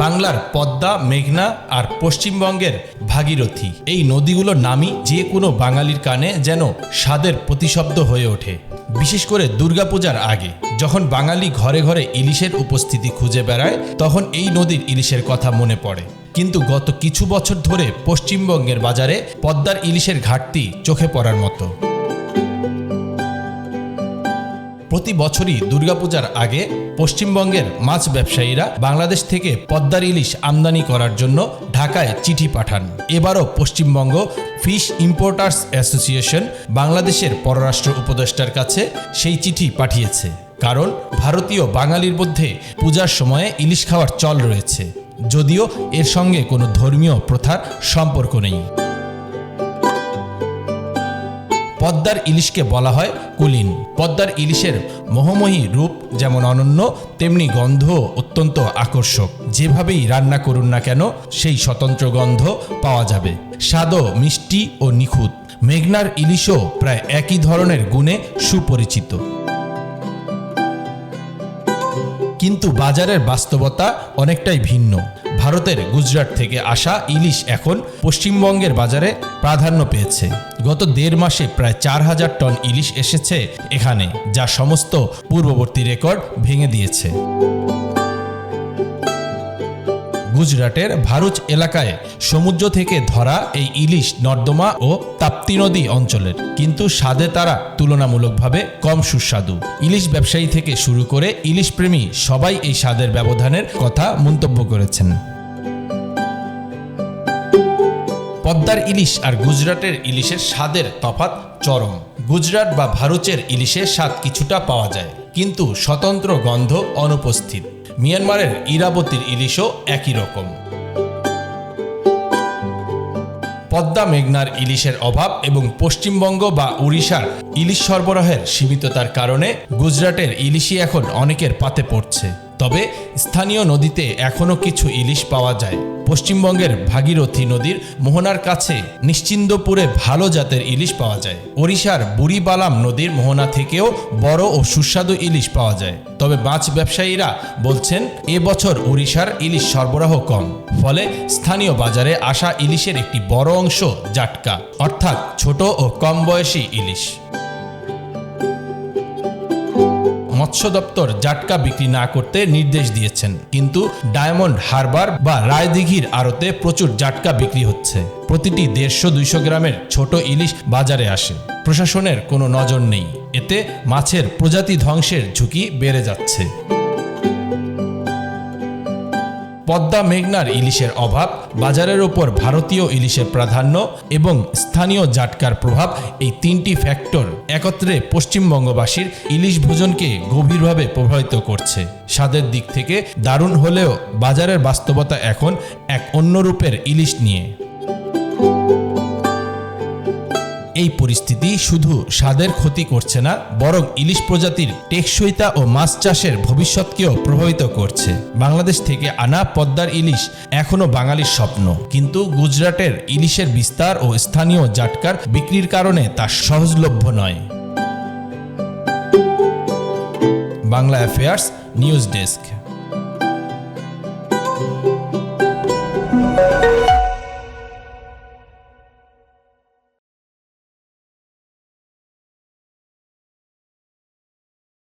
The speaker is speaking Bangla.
বাংলার পদ্মা, মেঘনা আর পশ্চিমবঙ্গের ভাগীরথী, এই নদীগুলোর নামই যে কোনো বাঙালির কানে যেন স্বাদের প্রতিশব্দ হয়ে ওঠে। বিশেষ করে দুর্গাপূজার আগে যখন বাঙালি ঘরে ঘরে ইলিশের উপস্থিতি খুঁজে বেড়ায়, তখন এই নদীর ইলিশের কথা মনে পড়ে। কিন্তু গত কিছু বছর ধরে পশ্চিমবঙ্গের বাজারে পদ্মার ইলিশের ঘাটতি চোখে পড়ার মতো। প্রতি বছরই দুর্গাপূজার আগে পশ্চিমবঙ্গের মাছ ব্যবসায়ীরা বাংলাদেশ থেকে পদ্মার ইলিশ আমদানি করার জন্য ঢাকায় চিঠি পাঠান। এবারও পশ্চিমবঙ্গ ফিশ ইম্পোর্টার্স অ্যাসোসিয়েশন বাংলাদেশের পররাষ্ট্র উপদেষ্টার কাছে সেই চিঠি পাঠিয়েছে। কারণ ভারতীয় বাঙালির মধ্যে পূজার সময়ে ইলিশ খাওয়ার চল রয়েছে, যদিও এর সঙ্গে কোনো ধর্মীয় প্রথার সম্পর্ক নেই। পদ্মার ইলিশকে বলা হয় কুলিন। পদ্মার ইলিশের মোহময়ী রূপ যেমন অনন্য, তেমনি গন্ধ অত্যন্ত আকর্ষক। যেভাবেই রান্না করুন না কেন, সেই স্বতন্ত্র গন্ধ পাওয়া যাবে। স্বাদও মিষ্টি ও নিখুঁত। মেঘনার ইলিশও প্রায় একই ধরনের গুণে সুপরিচিত। কিন্তু বাজারের বাস্তবতা অনেকটাই ভিন্ন। ভারতের গুজরাট থেকে আসা ইলিশ এখন পশ্চিমবঙ্গের বাজারে প্রাধান্য পেয়েছে। গত 1.5 মাসে প্রায় 4000 টন ইলিশ এসেছে এখানে, যা সমস্ত পূর্ববর্তী রেকর্ড ভেঙে দিয়েছে। গুজরাটের ভারুচ এলাকায় সমুদ্র থেকে ধরা এই ইলিশ নর্দমা ও তাপ্তি নদী অঞ্চলের, কিন্তু স্বাদে তারা তুলনামূলকভাবে কম সুস্বাদু। ইলিশ ব্যবসায়ী থেকে শুরু করে ইলিশ প্রেমী সবাই এই স্বাদের ব্যবধানের কথা মন্তব্য করেছেন। পদ্মার ইলিশ আর গুজরাটের ইলিশের স্বাদের তফাৎ চরম। গুজরাট বা ভারুচের ইলিশের স্বাদ কিছুটা পাওয়া যায়, কিন্তু স্বতন্ত্র গন্ধ অনুপস্থিত। মিয়ানমারের ইরাবতীর ইলিশও একই রকম। পদ্মা মেঘনার ইলিশের অভাব এবং পশ্চিমবঙ্গ বা উড়িষ্যার ইলিশ সরবরাহের সীমিততার কারণে গুজরাটের ইলিশই এখন অনেকের পাতে পড়ছে। তবে স্থানীয় নদীতে এখনও কিছু ইলিশ পাওয়া যায়। পশ্চিমবঙ্গের ভাগীরথী নদীর মোহনার কাছে নিশ্চিন্দপুরে ভালো জাতের ইলিশ পাওয়া যায়। ওড়িশার বুড়িবালাম নদীর মোহনা থেকেও বড় ও সুস্বাদু ইলিশ পাওয়া যায়। তবে মাছ ব্যবসায়ীরা বলছেন এবছর ওড়িশার ইলিশ সরবরাহ কম, ফলে স্থানীয় বাজারে আসা ইলিশের একটি বড় অংশ জাটকা, অর্থাৎ ছোট ও কম বয়সী ইলিশ। মৎস্য দপ্তর জাটকা বিক্রি না করতে নির্দেশ দিয়েছেন, কিন্তু ডায়মন্ড হারবার বা রায়দিঘির আড়তে প্রচুর জাটকা বিক্রি হচ্ছে। প্রতিটি 150-200 গ্রামের ছোট ইলিশ বাজারে আসে। প্রশাসনের কোনো নজর নেই। এতে মাছের প্রজাতি ধ্বংসের ঝুঁকি বেড়ে যাচ্ছে। পদ্মা মেঘনার ইলিশের অভাব, বাজারের ওপর ভারতীয় ইলিশের প্রাধান্য এবং স্থানীয় জাটকার প্রভাব, এই 3টি ফ্যাক্টর একত্রে পশ্চিমবঙ্গবাসীর ইলিশ ভোজনকে গভীরভাবে প্রভাবিত করছে। স্বাদের দিক থেকে দারুণ হলেও বাজারের বাস্তবতা এখন এক অন্য রূপের ইলিশ নিয়ে। এই পরিস্থিতি শুধু স্বাদের ক্ষতি করছে না, বরং ইলিশ প্রজাতির টেকসইতা ও মাছ চাষের ভবিষ্যৎকেও প্রভাবিত করছে। বাংলাদেশ থেকে আনা পদ্মার ইলিশ এখনো বাঙালির স্বপ্ন, কিন্তু গুজরাটের ইলিশের বিস্তার ও স্থানীয় জাটকার বিক্রির কারণে তা সহজলভ্য নয়। Bangla affairs news desk.